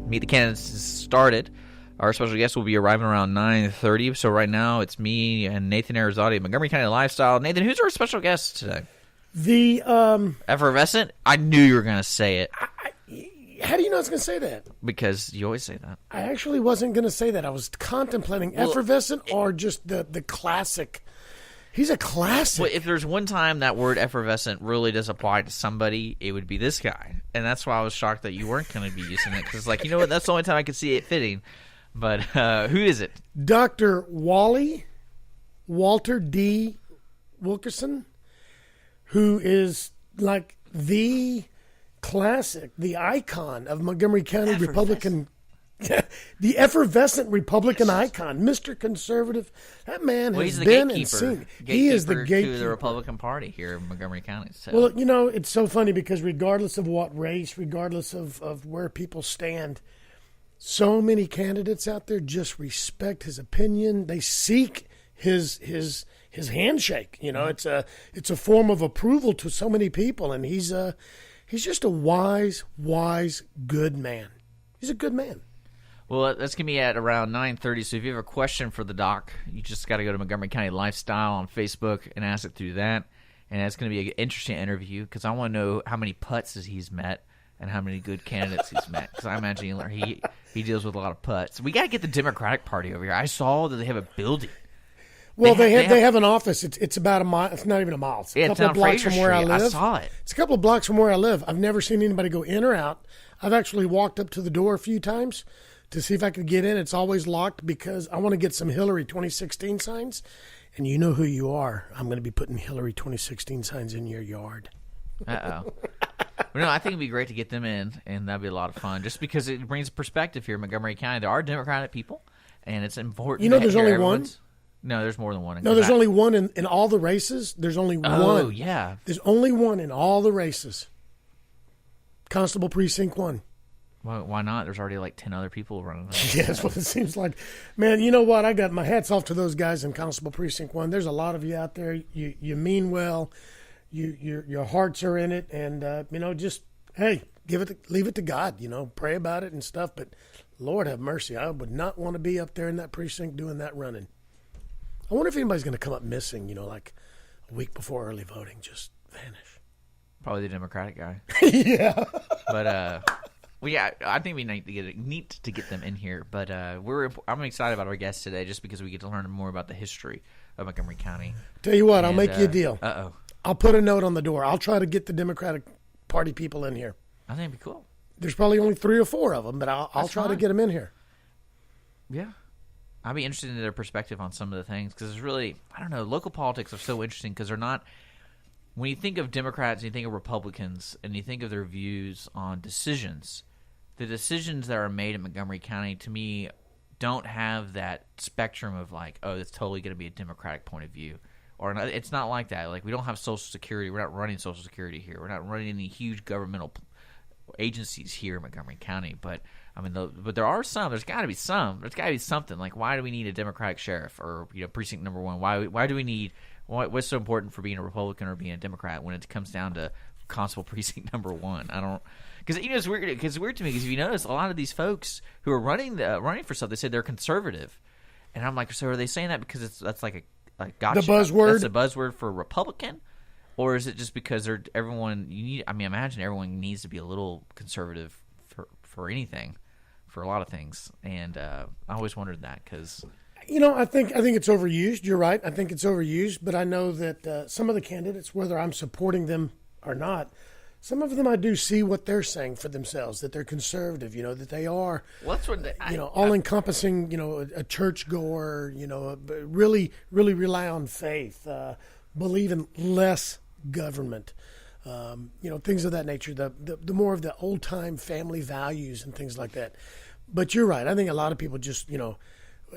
Meet the Candidates started. Our special guest will be arriving around 9:30. So right now it's me and Nathan Arizati of Montgomery County Lifestyle. Nathan, who's our special guest today? The Effervescent? I knew you were going to say it. How do you know I was going to say that? Because you always say that. I actually wasn't going to say that. I was contemplating effervescent or just the classic. He's a classic. Well, if there's one time that word effervescent really does apply to somebody, it would be this guy. And that's why I was shocked that you weren't going to be using it. Because, like, you know what? That's the only time I could see it fitting. But who is it? Dr. Wally, Walter D. Wilkerson, who is like the classic, the icon of Montgomery County Republican, the effervescent Republican icon, Mr. Conservative. That man has been and seen. He is the gatekeeper to the Republican Party here in Montgomery County. So. Well, you know, it's so funny because regardless of what race, regardless of where people stand, so many candidates out there just respect his opinion. They seek his handshake. You know, it's a form of approval to so many people, and he's just a wise, good man. He's a good man. Well, that's going to be at around 9:30, so if you have a question for the doc, you just got to go to Montgomery County Lifestyle on Facebook and ask it through that. And it's going to be an interesting interview because I want to know how many putts he's met and how many good candidates he's met. Because I imagine he deals with a lot of putts. We got to get the Democratic Party over here. I saw that they have a building. Well, they have an office. It's about a mile. It's not even a mile. It's a couple of blocks from where I live. I saw it. It's a couple of blocks from where I live. I've never seen anybody go in or out. I've actually walked up to the door a few times to see if I could get in. It's always locked because I want to get some Hillary 2016 signs. And you know who you are. I'm going to be putting Hillary 2016 signs in your yard. Uh-oh. Well, no, I think it'd be great to get them in, and that'd be a lot of fun. Just because it brings perspective here in Montgomery County. There are Democratic people, and it's important. You know, there's only one. No, there's more than one. No, there's only one in all the races. There's only one. Oh, yeah. There's only one in all the races. Constable Precinct 1. Well, why not? There's already like 10 other people running. Yeah, that's what it seems like. Man, you know what? I got my hats off to those guys in Constable Precinct 1. There's a lot of you out there. You mean well. Your hearts are in it. And, just, hey, leave it to God. Pray about it and stuff. But Lord have mercy. I would not want to be up there in that precinct doing that running. I wonder if anybody's going to come up missing, like a week before early voting, just vanish. Probably the Democratic guy. Yeah. But, I think we need to get them in here. But I'm excited about our guest today just because we get to learn more about the history of Montgomery County. Tell you what, I'll make you a deal. Uh-oh. I'll put a note on the door. I'll try to get the Democratic Party people in here. I think it'd be cool. There's probably only 3 or 4 of them, but I'll try to get them in here. Yeah. I'd be interested in their perspective on some of the things because it's really, I don't know, local politics are so interesting because they're not, when you think of Democrats and you think of Republicans and you think of their views on decisions, the decisions that are made in Montgomery County, to me, don't have that spectrum of like, oh, it's totally going to be a Democratic point of view. Or not, it's not like that. Like, we don't have Social Security. We're not running Social Security here. We're not running any huge governmental agencies here in Montgomery County. But I mean, but there are some. There's got to be some. There's got to be something. Like, why do we need a Democratic sheriff or precinct number 1? Why do we need? What's so important for being a Republican or being a Democrat when it comes down to Constable Precinct number 1? I don't. Because it's weird. Because it's weird to me. Because if you notice, a lot of these folks who are running for stuff, they say they're conservative, and I'm like, so are they saying that because that's like gotcha? The buzzword. That's a buzzword for Republican. Or is it just because imagine everyone needs to be a little conservative for anything, for a lot of things. And I always wondered that because... I think it's overused. You're right. I think it's overused. But I know that some of the candidates, whether I'm supporting them or not, some of them I do see what they're saying for themselves, that they're conservative, that they are, well, that's what all-encompassing, a churchgoer, really, really rely on faith, believe in less government, things of that nature, the more of the old-time family values and things like that. But you're right. I think a lot of people just,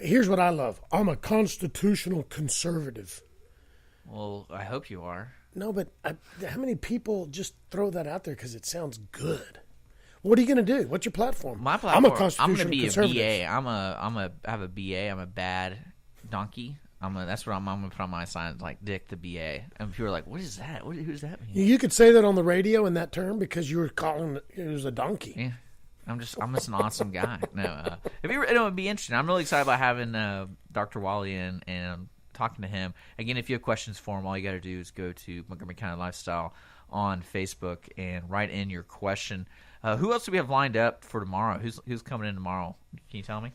here's what I love. I'm a constitutional conservative. Well, I hope you are. No, but how many people just throw that out there because it sounds good? What are you going to do? What's your platform? My platform. I'm a constitutional conservative. I'm going to be a BA. I have a BA. I'm a bad donkey. That's what I'm going to put on my sign, like Dick the BA. And people are like, what is that? Who does that mean? You could say that on the radio in that term because you were calling it was a donkey. Yeah. I'm just an awesome guy. No, it would be interesting. I'm really excited about having Dr. Wally in and talking to him. Again, if you have questions for him, all you got to do is go to Montgomery County Lifestyle on Facebook and write in your question. Who else do we have lined up for tomorrow? Who's coming in tomorrow? Can you tell me?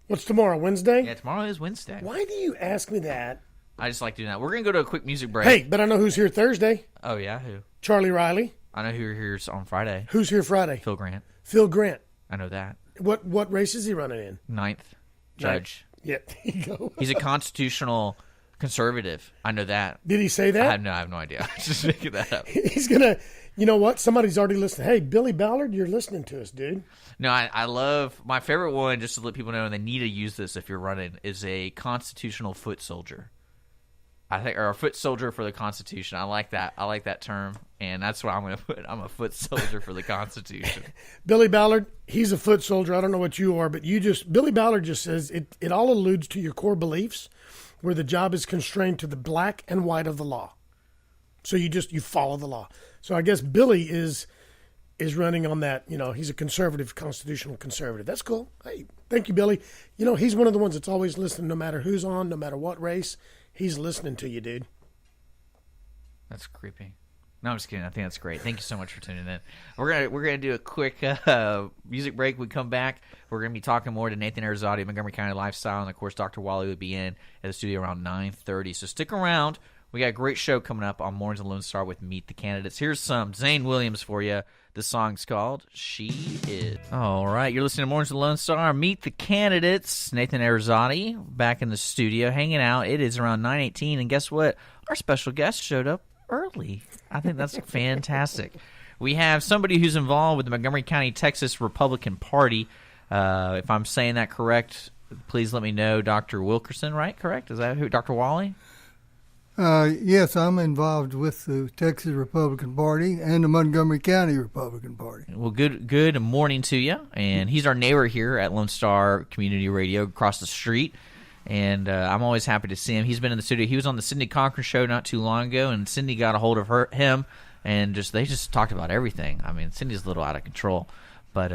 What's tomorrow, Wednesday? Yeah, tomorrow is Wednesday. Why do you ask me that? I just like doing that. We're going to go to a quick music break. Hey, but I know who's here Thursday. Oh, yeah? Who? Charlie Riley. I know who here's on Friday. Who's here Friday? Phil Grant. Phil Grant. I know that. What race is he running in? 9th judge. Yeah, there you go. He's a constitutional conservative. I know that. Did he say that? I have no idea. I'm just making that up. He's going to, you know what? Somebody's already listening. Hey, Billy Ballard, you're listening to us, dude. No, I love, my favorite one, just to let people know, and they need to use this if you're running, is a constitutional foot soldier. Or a foot soldier for the Constitution. I like that. I like that term, and that's what I'm going to put. I'm a foot soldier for the Constitution. Billy Ballard, he's a foot soldier. I don't know what you are, but Billy Ballard just says it all alludes to your core beliefs, where the job is constrained to the black and white of the law. So you follow the law. So I guess Billy is running on that. You know, he's a conservative, constitutional conservative. That's cool. Hey, thank you, Billy. You know, he's one of the ones that's always listening, no matter who's on, no matter what race. He's listening to you, dude. That's creepy. No, I'm just kidding. I think that's great. Thank you so much for tuning in. We're gonna do a quick music break. We come back. We're gonna be talking more to Nathan Arizzotti, Montgomery County Lifestyle, and of course, Dr. Wally would be in at the studio around 9:30. So stick around. We got a great show coming up on Mornings of Lone Star with Meet the Candidates. Here's some Zane Williams for you. The song's called She Is. All right, you're listening to Mornings of Lone Star. Meet the Candidates. Nathan Arizzotti back in the studio hanging out. It is around 9:18, and guess what? Our special guest showed up early. I think that's fantastic. We have somebody who's involved with the Montgomery County, Texas Republican Party. If I'm saying that correct, please let me know. Dr. Wilkerson, right? Correct? Is that who? Dr. Wally? Yes, I'm involved with the Texas Republican Party and the Montgomery County Republican Party. Well, good morning to you. And he's our neighbor here at Lone Star Community Radio across the street. And I'm always happy to see him. He's been in the studio. He was on the Cindy Cochran show not too long ago, and Cindy got a hold of him, and they just talked about everything. I mean, Cindy's a little out of control. But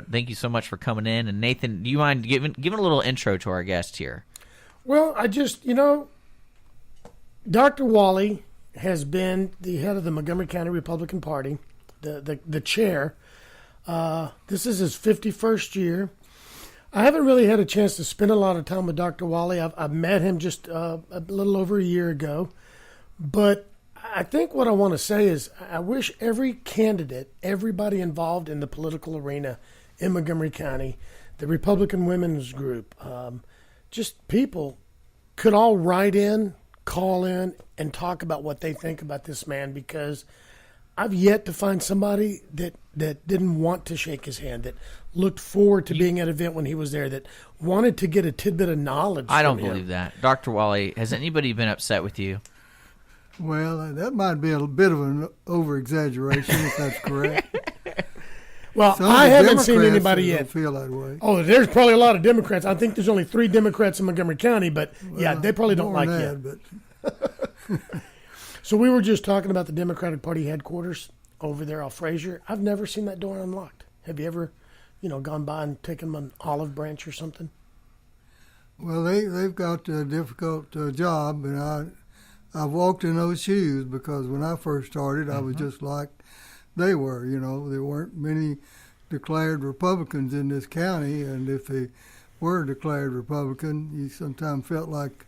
thank you so much for coming in. And Nathan, do you mind giving a little intro to our guest here? Well, Dr. Wally has been the head of the Montgomery County Republican Party, the chair. This is his 51st year. I haven't really had a chance to spend a lot of time with Dr. Wally. I've met him just a little over a year ago. But I think what I want to say is I wish every candidate, everybody involved in the political arena in Montgomery County, the Republican Women's Group, just people could all write in, call in, and talk about what they think about this man, because I've yet to find somebody that didn't want to shake his hand, that looked forward to being at an event when he was there, that wanted to get a tidbit of knowledge I don't from him. believe that. Dr. Wally, has anybody been upset with you? Well, that might be a bit of an over-exaggeration, if that's correct. Well, Some of I the haven't seen Democrats anybody don't yet. feel that way. Oh, there's probably a lot of Democrats. I think there's only 3 Democrats in Montgomery County, but yeah, they probably don't like you. So we were just talking about the Democratic Party headquarters over there off Frazier. I've never seen that door unlocked. Have you ever, gone by and taken them an olive branch or something? Well, they've got a difficult job, and I walked in those shoes because when I first started, I was just like they were. There weren't many declared Republicans in this county, and if they were declared Republican, you sometimes felt like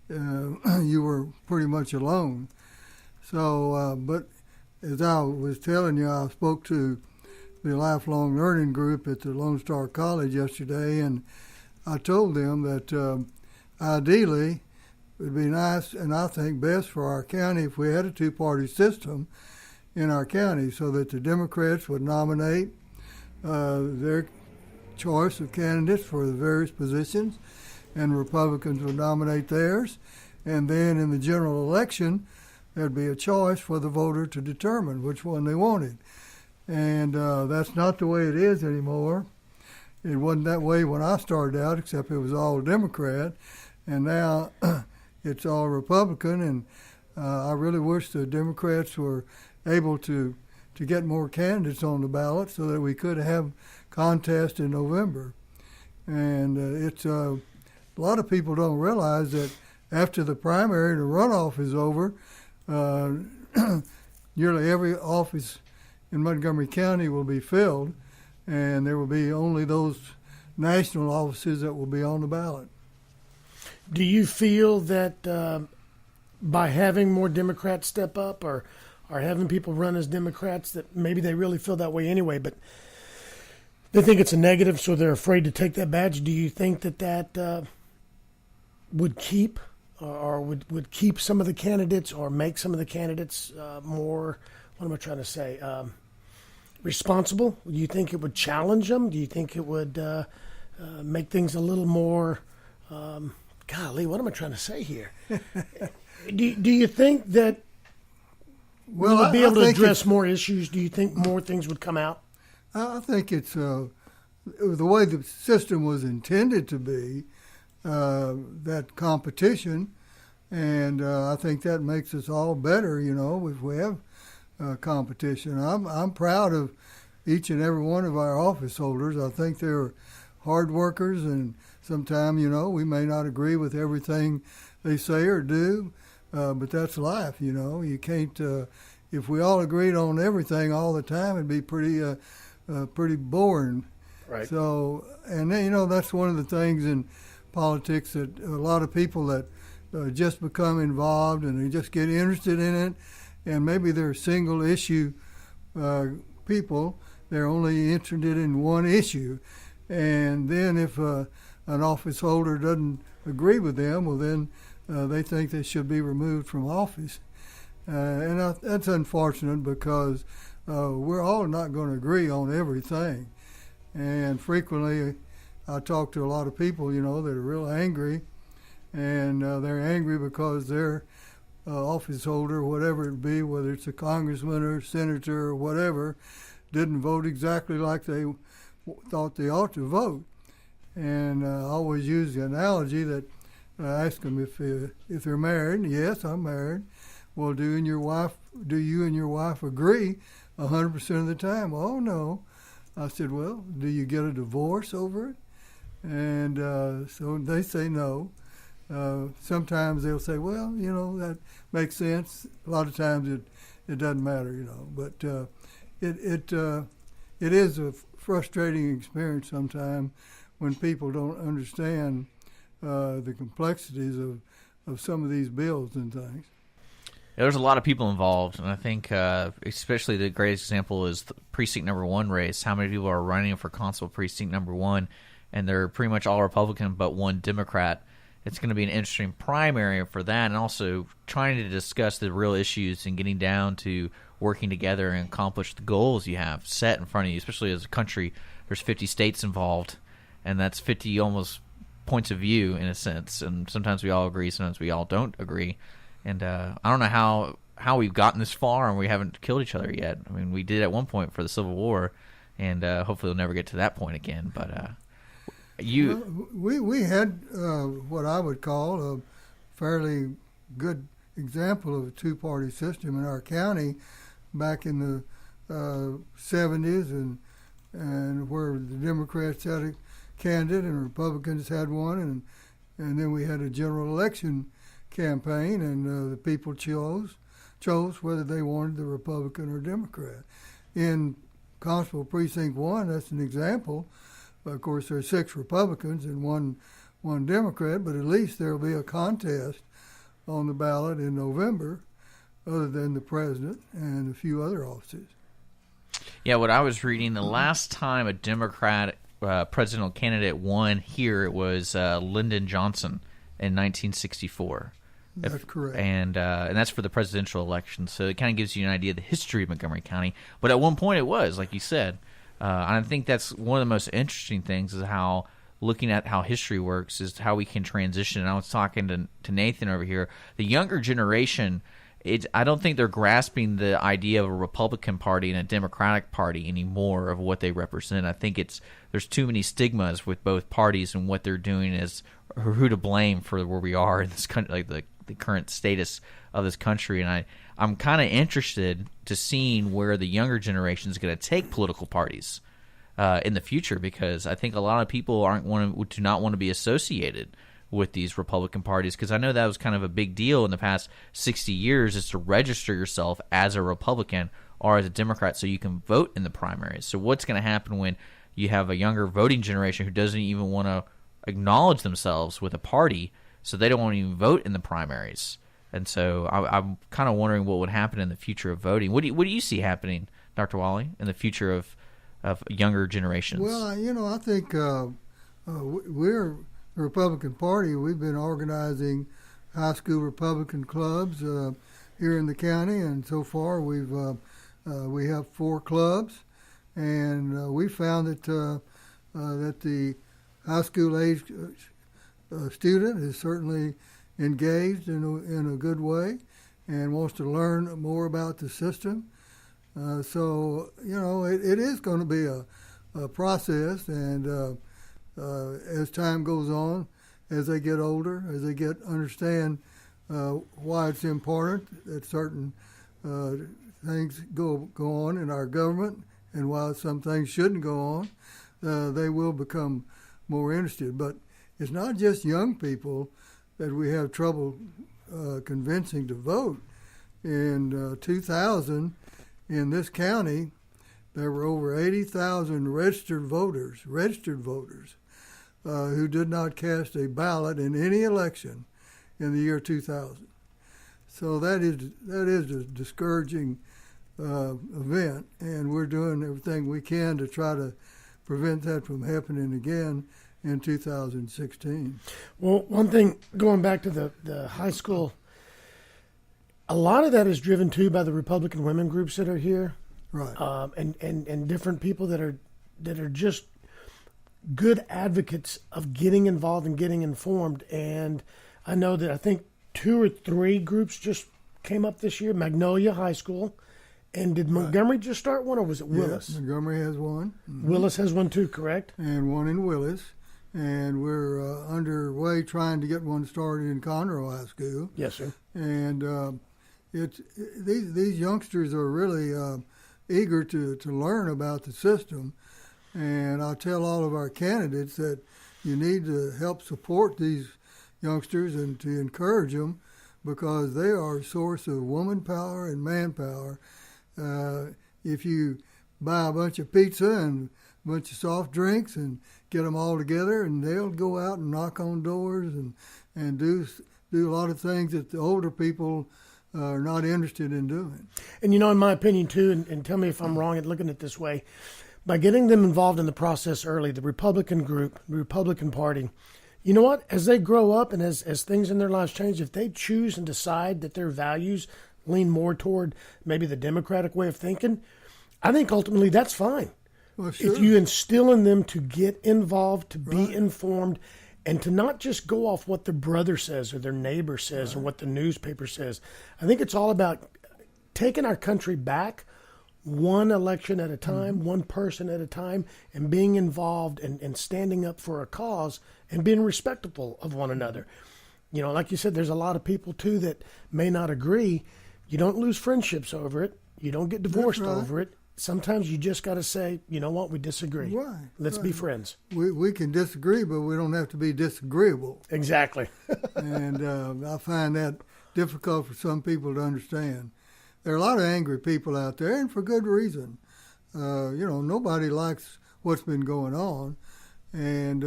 you were pretty much alone. So, but as I was telling you, I spoke to the Lifelong Learning Group at the Lone Star College yesterday, and I told them that ideally it would be nice, and I think best for our county, if we had a 2-party system in our county, so that the Democrats would nominate their choice of candidates for the various positions, and Republicans would nominate theirs, and then in the general election, there'd be a choice for the voter to determine which one they wanted. And that's not the way it is anymore. It wasn't that way when I started out, except it was all Democrat, and now it's all Republican, and I really wish the Democrats were able to get more candidates on the ballot so that we could have contest in November. And it's a lot of people don't realize that after the primary, the runoff is over, nearly every office in Montgomery County will be filled, and there will be only those national offices that will be on the ballot. Do you feel that by having more Democrats step up or having people run as Democrats, that maybe they really feel that way anyway, but they think it's a negative, so they're afraid to take that badge? Do you think that would keep or would keep some of the candidates or make some of the candidates more, what am I trying to say, responsible? Do you think it would challenge them? Do you think it would make things a little more, golly, what am I trying to say here? Do you think that we would be able to address more issues? Do you think more things would come out? I think it's the way the system was intended to be, that competition, and I think that makes us all better, if we have competition. I'm proud of each and every one of our office holders. I think they're hard workers, and sometimes, we may not agree with everything they say or do, but that's life, You can't, if we all agreed on everything all the time, it'd be pretty boring. Right. So, and then, that's one of the things in politics that a lot of people that just become involved and they just get interested in it, and maybe they're single issue people. They're only interested in one issue, and then if an office holder doesn't agree with them, well then they think they should be removed from office, and that's unfortunate because we're all not going to agree on everything, and frequently I talk to a lot of people, that are real angry, and they're angry because their office holder, whatever it be, whether it's a congressman or a senator or whatever, didn't vote exactly like they thought they ought to vote. And I always use the analogy that I ask them if they're married. Yes, I'm married. Well, do you and your wife agree 100% of the time? Oh, no. I said, well, do you get a divorce over it? And so they say no. Sometimes they'll say, well, that makes sense. A lot of times it doesn't matter, But it is a frustrating experience sometimes when people don't understand the complexities of some of these bills and things. There's a lot of people involved, and I think especially the greatest example is the precinct number 1 race. How many people are running for constable precinct number 1, and they're pretty much all Republican but one Democrat. It's going to be an interesting primary for that, and also trying to discuss the real issues and getting down to working together and accomplish the goals you have set in front of you, especially as a country. There's 50 states involved, and that's 50 almost points of view in a sense, and sometimes we all agree, sometimes we all don't agree. And I don't know how we've gotten this far and we haven't killed each other yet. I mean, we did at one point for the Civil War, and hopefully we'll never get to that point again. But we had what I would call a fairly good example of a two-party system in our county back in the 70s, and where the Democrats had a candidate and Republicans had one, and then we had a general election campaign, and the people chose whether they wanted the Republican or Democrat. In Constable Precinct 1, that's an example. Of course, there are 6 Republicans and one Democrat, but at least there will be a contest on the ballot in November, other than the president and a few other offices. Yeah, what I was reading, the last time a Democrat presidential candidate won here, it was Lyndon Johnson in 1964. That's correct. And that's for the presidential election. So it kind of gives you an idea of the history of Montgomery County. But at one point it was, like you said. I think that's one of the most interesting things is how looking at how history works is how we can transition. And I was talking to Nathan over here. The younger generation, I don't think they're grasping the idea of a Republican Party and a Democratic Party anymore of what they represent. I think there's too many stigmas with both parties and what they're doing is who to blame for where we are in this country, like the current status of this country. And I'm kind of interested to seeing where the younger generation is going to take political parties. in the future, because I think a lot of people do not want to be associated with these Republican parties, because I know that was kind of a big deal in the past 60 years, is to register yourself as a Republican or as a Democrat so you can vote in the primaries. So what's going to happen when you have a younger voting generation who doesn't even want to acknowledge themselves with a party, so they don't want to even vote in the primaries? And so I'm kind of wondering what would happen in the future of voting. What do you see happening, Dr. Wally, in the future of younger generations? Well, I think we're the Republican Party. We've been organizing high school Republican clubs here in the county, and so far we have 4 clubs, and we found that the high school age student is certainly engaged in a good way and wants to learn more about the system. So it is going to be a process, and as time goes on, as they get older, as they understand why it's important that certain things go on in our government and why some things shouldn't go on, they will become more interested. But it's not just young people that we have trouble convincing to vote. In 2000, in this county, there were over 80,000 registered voters who did not cast a ballot in any election in the year 2000. So that is a discouraging event, and we're doing everything we can to try to prevent that from happening again in 2016. Well, one thing, going back to the high school, a lot of that is driven too by the Republican women groups that are here, right? And different people that are just good advocates of getting involved and getting informed. And I know that I think 2 or 3 groups just came up this year. Magnolia High School, and did Montgomery just start one, or was it Willis? Yes, Montgomery has one. Mm-hmm. Willis has one too, correct? And one in Willis. And we're underway trying to get one started in Conroe High School. Yes, sir. And these youngsters are really eager to learn about the system. And I tell all of our candidates that you need to help support these youngsters and to encourage them, because they are a source of woman power and manpower. If you buy a bunch of pizza and a bunch of soft drinks and get them all together, and they'll go out and knock on doors and do a lot of things that the older people are not interested in doing. And in my opinion too, and tell me if I'm wrong at looking at it this way, by getting them involved in the process early, the Republican group, the Republican Party, you know what? As they grow up and as things in their lives change, if they choose and decide that their values lean more toward maybe the Democratic way of thinking, I think ultimately that's fine. Well, sure. If you instill in them to get involved, to be informed, and to not just go off what their brother says or their neighbor says or what the newspaper says. I think it's all about taking our country back one election at a time, one person at a time, and being involved and standing up for a cause and being respectful of one another. Like you said, there's a lot of people, too, that may not agree. You don't lose friendships over it. You don't get divorced over it. Sometimes you just got to say, you know what, we disagree. Right. Let's be friends. We can disagree, but we don't have to be disagreeable. Exactly. And I find that difficult for some people to understand. There are a lot of angry people out there, and for good reason. Nobody likes what's been going on, and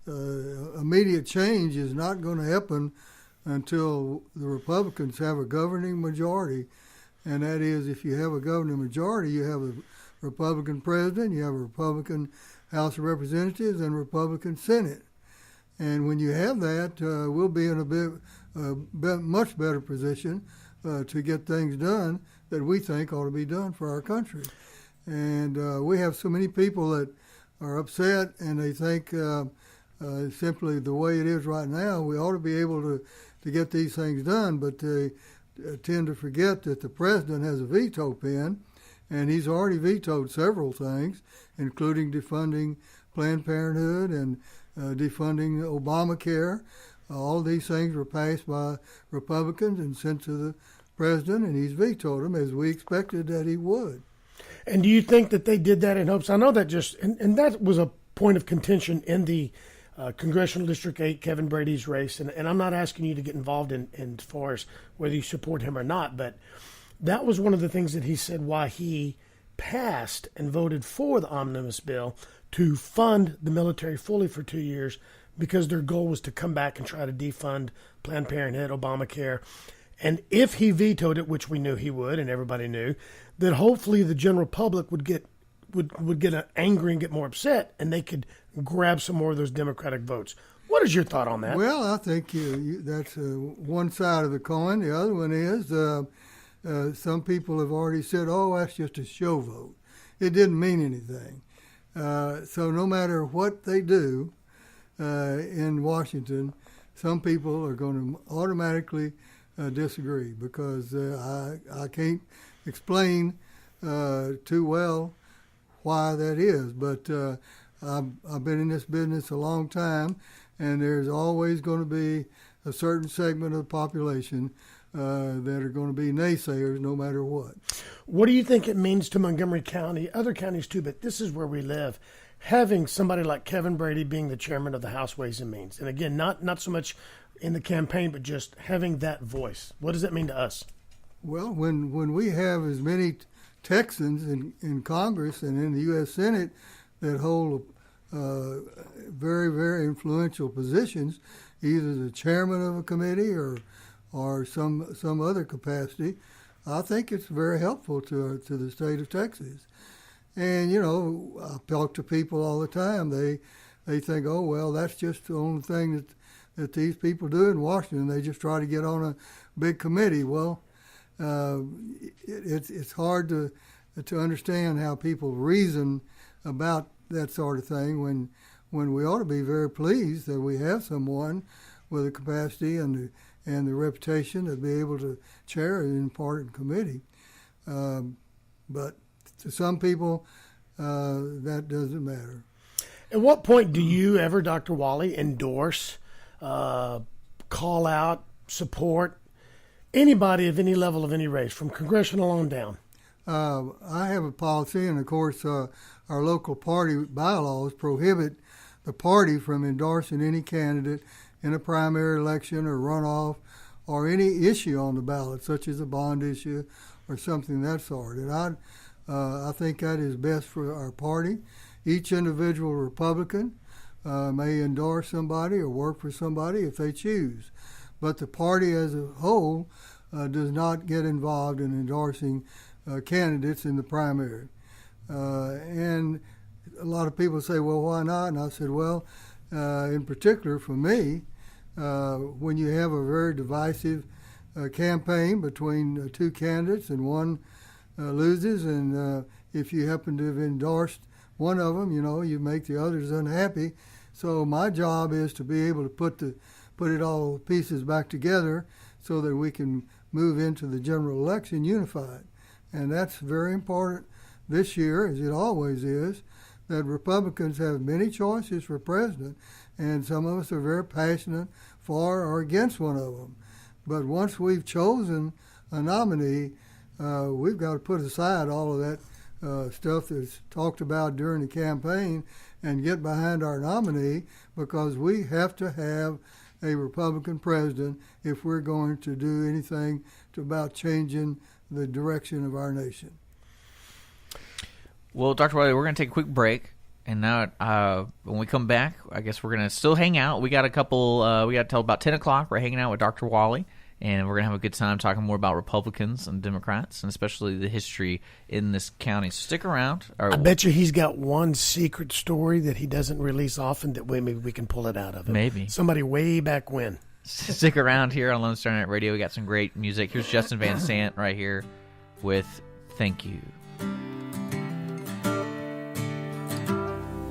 immediate change is not going to happen until the Republicans have a governing majority. And that is, if you have a governing majority, you have a Republican president, you have a Republican House of Representatives, and a Republican Senate. And when you have that, we'll be in a much better position to get things done that we think ought to be done for our country. And we have so many people that are upset, and they think simply the way it is right now, we ought to be able to get these things done, but they tend to forget that the president has a veto pen, and he's already vetoed several things, including defunding Planned Parenthood and defunding Obamacare. All these things were passed by Republicans and sent to the president, and he's vetoed them, as we expected that he would. And do you think that they did that in hopes? I know that and that was a point of contention in the Congressional District 8, Kevin Brady's race. And I'm not asking you to get involved in as far as whether you support him or not, but that was one of the things that he said why he passed and voted for the omnibus bill to fund the military fully for 2 years, because their goal was to come back and try to defund Planned Parenthood, Obamacare. And if he vetoed it, which we knew he would, and everybody knew, that hopefully the general public would get angry and get more upset, and they could grab some more of those Democratic votes. What is your thought on that? Well, I think that's one side of the coin. The other one is some people have already said, oh, that's just a show vote. It didn't mean anything. So no matter what they do in Washington, some people are going to automatically disagree, because I can't explain too well why that is. But I've been in this business a long time, and there's always going to be a certain segment of the population that are going to be naysayers no matter what. What do you think it means to Montgomery County, other counties too, but this is where we live, having somebody like Kevin Brady being the chairman of the House Ways and Means? And again, not so much in the campaign, but just having that voice. What does that mean to us? Well, when we have as many Texans in Congress and in the U.S. Senate that hold very, very influential positions, either the chairman of a committee or some other capacity, I think it's very helpful to the state of Texas. And, I talk to people all the time. They think, oh, well, that's just the only thing that these people do in Washington. They just try to get on a big committee. Well, it's hard to understand how people reason about that sort of thing when we ought to be very pleased that we have someone with the capacity and the reputation to be able to chair an important committee. But to some people, that doesn't matter. At what point do you ever, Dr. Wally, endorse, call out, support anybody of any level of any race, from congressional on down? I have a policy, and of course our local party bylaws prohibit the party from endorsing any candidate in a primary election or runoff or any issue on the ballot, such as a bond issue or something of that sort. And I think that is best for our party. Each individual Republican may endorse somebody or work for somebody if they choose. But the party as a whole does not get involved in endorsing candidates in the primary. And a lot of people say, well, why not? And I said, well, in particular for me, when you have a very divisive campaign between two candidates and one loses, and if you happen to have endorsed one of them, you make the others unhappy. So my job is to be able to put it all pieces back together so that we can move into the general election unified. And that's very important this year, as it always is, that Republicans have many choices for president, and some of us are very passionate for or against one of them. But once we've chosen a nominee, we've got to put aside all of that stuff that's talked about during the campaign and get behind our nominee, because we have to have a Republican president if we're going to do anything about changing the direction of our nation. Well, Dr. Wally, we're going to take a quick break, and now when we come back, I guess we're going to still hang out. We got a couple, we got till about 10 o'clock. We're hanging out with Dr. Wally, and we're going to have a good time talking more about Republicans and Democrats, and especially the history in this county. So stick around. I bet you he's got one secret story that he doesn't release often that maybe we can pull it out of him. Maybe. Somebody way back when. Stick around here on Lone Star Net Radio. We got some great music. Here's Justin Van Sant right here with Thank You. That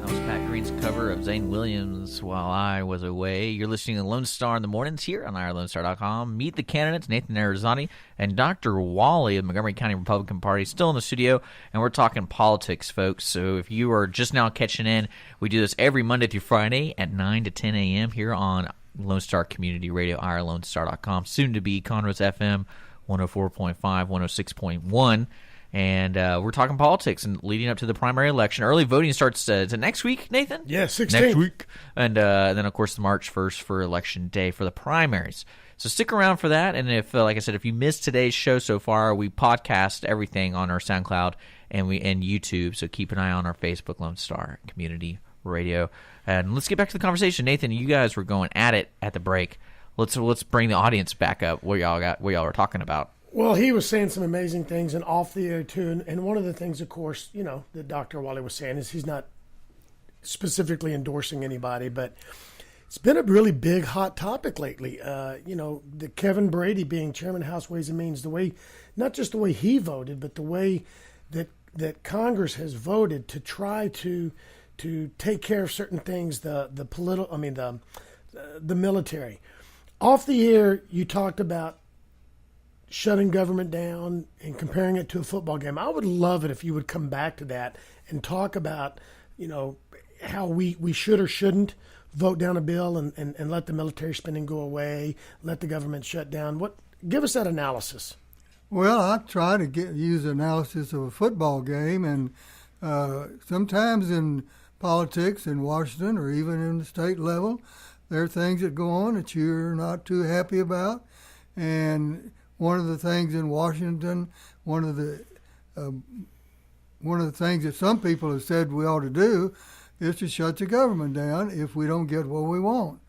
was Pat Green's cover of Zane Williams' While I Was Away. You're listening to Lone Star in the Mornings here on IRLoneStar.com. Meet the candidates, Nathan Arizani and Dr. Wally of Montgomery County Republican Party, still in the studio, and we're talking politics, folks. So if you are just now catching in, we do this every Monday through Friday at 9 to 10 a.m. here on Lone Star Community Radio, IRLoneStar.com, soon to be Conroe's FM 104.5, 106.1. And we're talking politics and leading up to the primary election. Early voting starts is it next week, Nathan? Yeah, 16th. Next week. And then, of course, March 1st for Election Day for the primaries. So stick around for that. And if, like I said, if you missed today's show so far, we podcast everything on our SoundCloud and YouTube. So keep an eye on our Facebook, Lone Star Community Radio. And let's get back to the conversation. Nathan, you guys were going at it at the break. Let's bring the audience back up what y'all were talking about. Well, he was saying some amazing things and off the air too. And one of the things, of course, that Dr. Wally was saying is he's not specifically endorsing anybody, but it's been a really big hot topic lately. The Kevin Brady being chairman of House Ways and Means, the way, not just the way he voted, but the way that Congress has voted to try to take care of certain things, the military. Off the air, you talked about shutting government down and comparing it to a football game. I would love it if you would come back to that and talk about, how we should or shouldn't vote down a bill and let the military spending go away, let the government shut down. Give us that analysis. Well, I try to use analysis of a football game, and sometimes in politics in Washington or even in the state level, there are things that go on that you're not too happy about. And one of the things in Washington, one of the things that some people have said we ought to do is to shut the government down if we don't get what we want.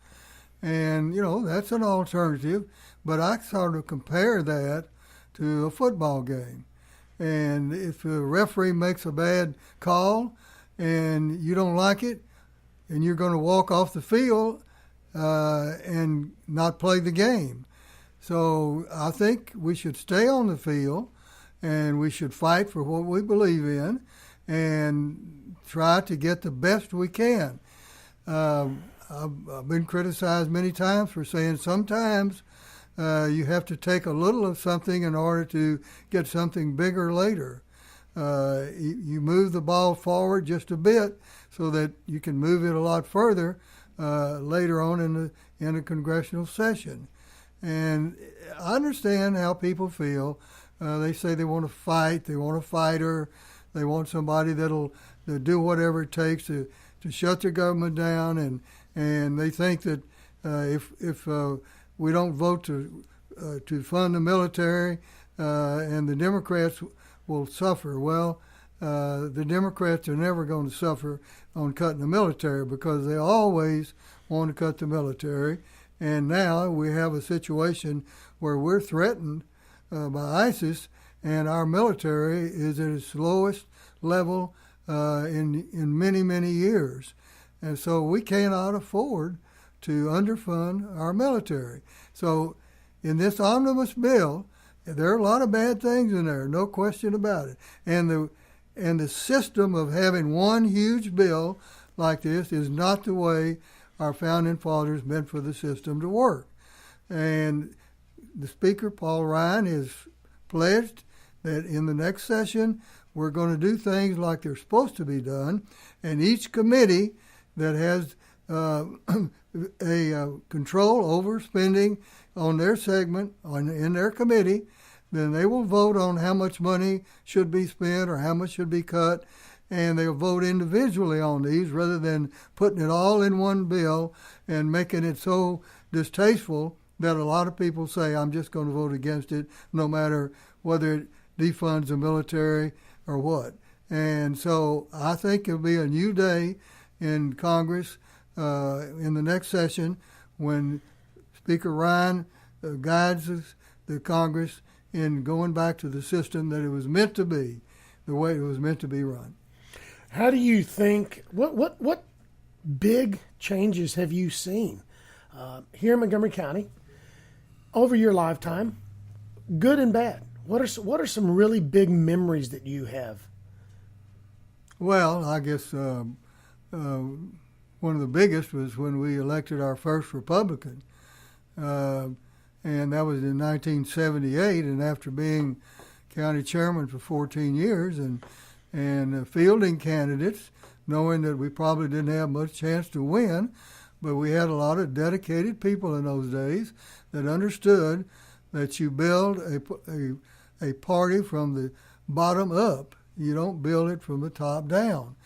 And, that's an alternative. But I sort of compare that to a football game. And if a referee makes a bad call and you don't like it, and you're going to walk off the field and not play the game. So I think we should stay on the field and we should fight for what we believe in and try to get the best we can. I've been criticized many times for saying sometimes you have to take a little of something in order to get something bigger later. You move the ball forward just a bit so that you can move it a lot further later on in a congressional session. And I understand how people feel. They say they want to fight. They want a fighter. They want somebody that'll do whatever it takes to shut the government down. And they think that if we don't vote to fund the military and the Democrats will suffer. Well, the Democrats are never going to suffer on cutting the military because they always want to cut the military. And now we have a situation where we're threatened by ISIS, and our military is at its lowest level in many, many years. And so we cannot afford to underfund our military. So in this omnibus bill, there are a lot of bad things in there, no question about it. And the system of having one huge bill like this is not the way our founding fathers meant for the system to work. And the Speaker, Paul Ryan, has pledged that in the next session we're going to do things like they're supposed to be done, and each committee that has a control over spending on their segment in their committee, then they will vote on how much money should be spent or how much should be cut, and they'll vote individually on these rather than putting it all in one bill and making it so distasteful that a lot of people say, I'm just going to vote against it no matter whether it defunds the military or what. And so I think it'll be a new day in Congress in the next session when Speaker Ryan guides the Congress in going back to the system that it was meant to be, the way it was meant to be run. How do you think, what big changes have you seen here in Montgomery County over your lifetime, good and bad? What are some really big memories that you have? Well, I guess one of the biggest was when we elected our first Republican, and that was in 1978. And after being county chairman for 14 years and fielding candidates, knowing that we probably didn't have much chance to win, but we had a lot of dedicated people in those days that understood that you build a party from the bottom up. You don't build it from the top down.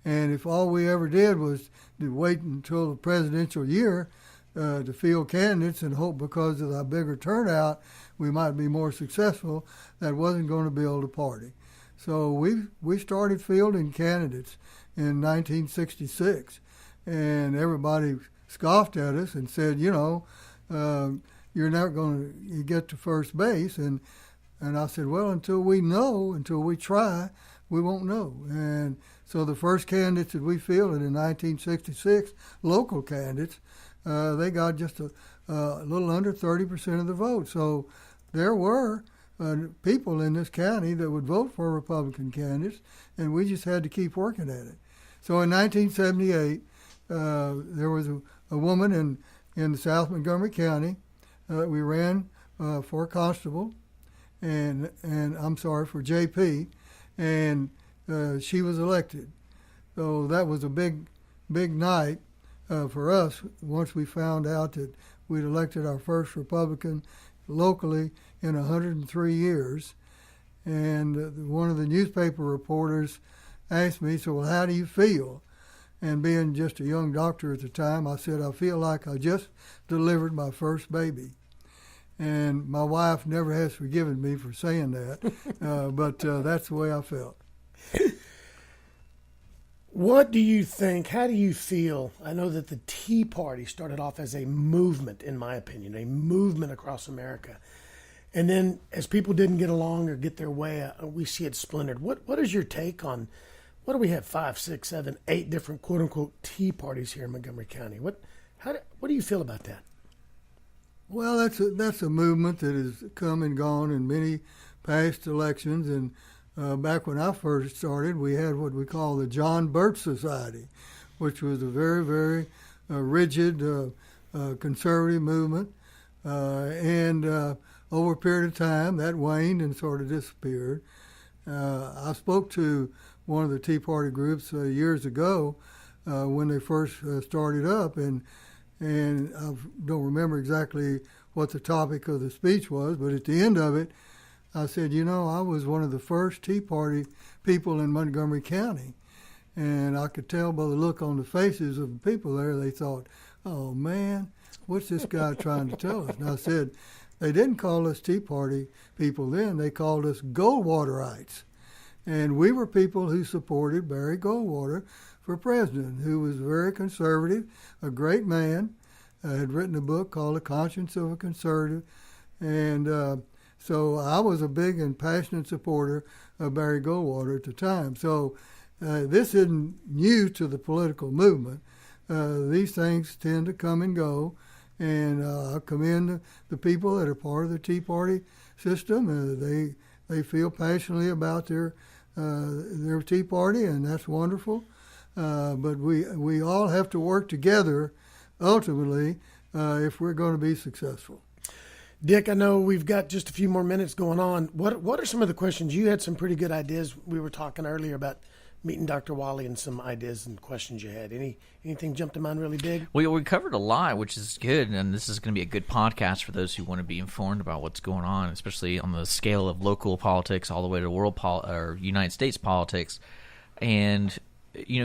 And if all we ever did was to wait until the presidential year to field candidates and hope because of the bigger turnout we might be more successful, that wasn't going to build a party. So we started fielding candidates in 1966, and everybody scoffed at us and said, you're not going to get to first base. And I said, well, until we try, we won't know. And so the first candidates that we fielded in 1966, local candidates, they got just a little under 30% of the vote. So there were people in this county that would vote for Republican candidates, and we just had to keep working at it. So in 1978, there was a woman in South Montgomery County. We ran for constable, and I'm sorry, for JP, and she was elected. So that was a big night for us once we found out that we'd elected our first Republican locally in 103 years. And one of the newspaper reporters asked me, so, well, how do you feel? And being just a young doctor at the time, I said, I feel like I just delivered my first baby. And my wife never has forgiven me for saying that, but that's the way I felt. What do you think? How do you feel? I know that the Tea Party started off as a movement, in my opinion, a movement across America. And then as people didn't get along or get their way, we see it splintered. What is your take on, what do we have, 5, 6, 7, 8 different quote-unquote Tea Parties here in Montgomery County? What do you feel about that? Well, that's a movement that has come and gone in many past elections. And back when I first started, we had what we call the John Birch Society, which was a very, very rigid conservative movement. And over a period of time, that waned and sort of disappeared. I spoke to one of the Tea Party groups years ago when they first started up, and I don't remember exactly what the topic of the speech was, but at the end of it, I said, I was one of the first Tea Party people in Montgomery County. And I could tell by the look on the faces of the people there, they thought, oh, man, what's this guy trying to tell us? And I said, they didn't call us Tea Party people then. They called us Goldwaterites. And we were people who supported Barry Goldwater for president, who was very conservative, a great man, had written a book called The Conscience of a Conservative. And so I was a big and passionate supporter of Barry Goldwater at the time. So this isn't new to the political movement. These things tend to come and go. And I commend the people that are part of the Tea Party system. They feel passionately about their Tea Party, and that's wonderful. But we all have to work together, ultimately, if we're going to be successful. Dick, I know we've got just a few more minutes going on. What are some of the questions? You had some pretty good ideas. We were talking earlier about meeting Dr. Wally and some ideas and questions you had. Anything jump to mind really big? We covered a lot, which is good, and this is going to be a good podcast for those who want to be informed about what's going on, especially on the scale of local politics all the way to world or United States politics. And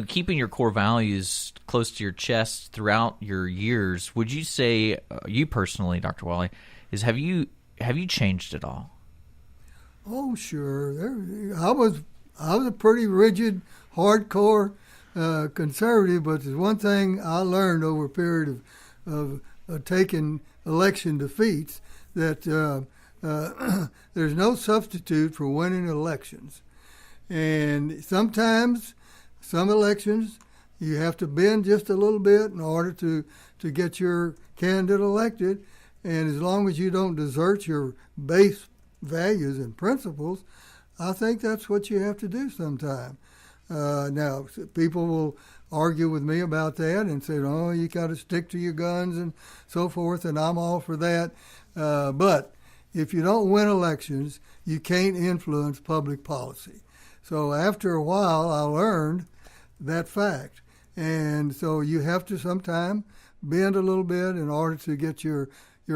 keeping your core values close to your chest throughout your years, would you say, you personally, Dr. Wally, have you changed at all? Oh, sure. I was a pretty rigid, hardcore conservative, but there's one thing I learned over a period of taking election defeats, that there's no substitute for winning elections. And sometimes, some elections, you have to bend just a little bit in order to get your candidate elected. And as long as you don't desert your base values and principles, I think that's what you have to do sometime. Now, people will argue with me about that and say, oh, you got to stick to your guns and so forth, and I'm all for that. But if you don't win elections, you can't influence public policy. So after a while, I learned that fact. And so you have to sometime bend a little bit in order to get your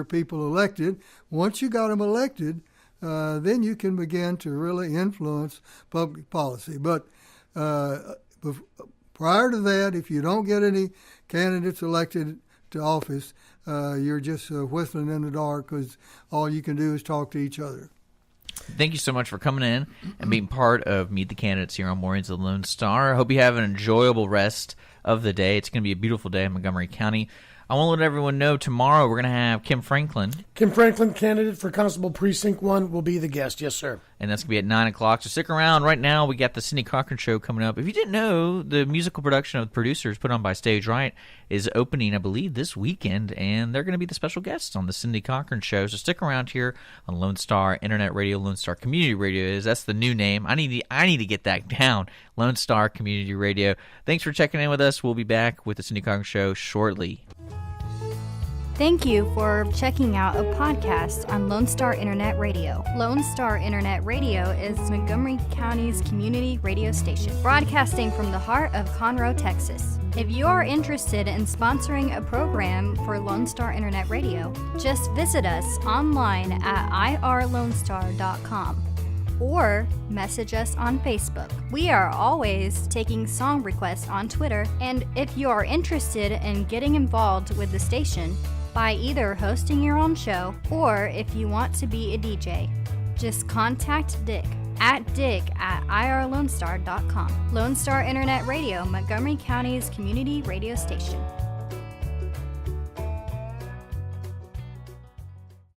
people elected. Once you got them elected, then you can begin to really influence public policy. But prior to that, if you don't get any candidates elected to office, you're just whistling in the dark because all you can do is talk to each other. Thank you so much for coming in and being part of Meet the Candidates here on Mornings of the Lone Star. I hope you have an enjoyable rest of the day. It's going to be a beautiful day in Montgomery County. I want to let everyone know tomorrow we're going to have Kim Franklin. Kim Franklin, candidate for Constable Precinct 1, will be the guest. Yes, sir. And that's going to be at 9 o'clock. So stick around. Right now, we got the Cindy Cochran Show coming up. If you didn't know, the musical production of the producers put on by Stage Right is opening, I believe, this weekend. And they're going to be the special guests on the Cindy Cochran Show. So stick around here on Lone Star Internet Radio. Lone Star Community Radio that's the new name. I need to get that down. Lone Star Community Radio. Thanks for checking in with us. We'll be back with the Cindy Cochran Show shortly. Thank you for checking out a podcast on Lone Star Internet Radio. Lone Star Internet Radio is Montgomery County's community radio station, broadcasting from the heart of Conroe, Texas. If you are interested in sponsoring a program for Lone Star Internet Radio, just visit us online at irlonestar.com. or message us on Facebook. We are always taking song requests on Twitter, and if you are interested in getting involved with the station by either hosting your own show or if you want to be a DJ, just contact Dick at irlonestar.com. Lone Star Internet Radio, Montgomery County's community radio station.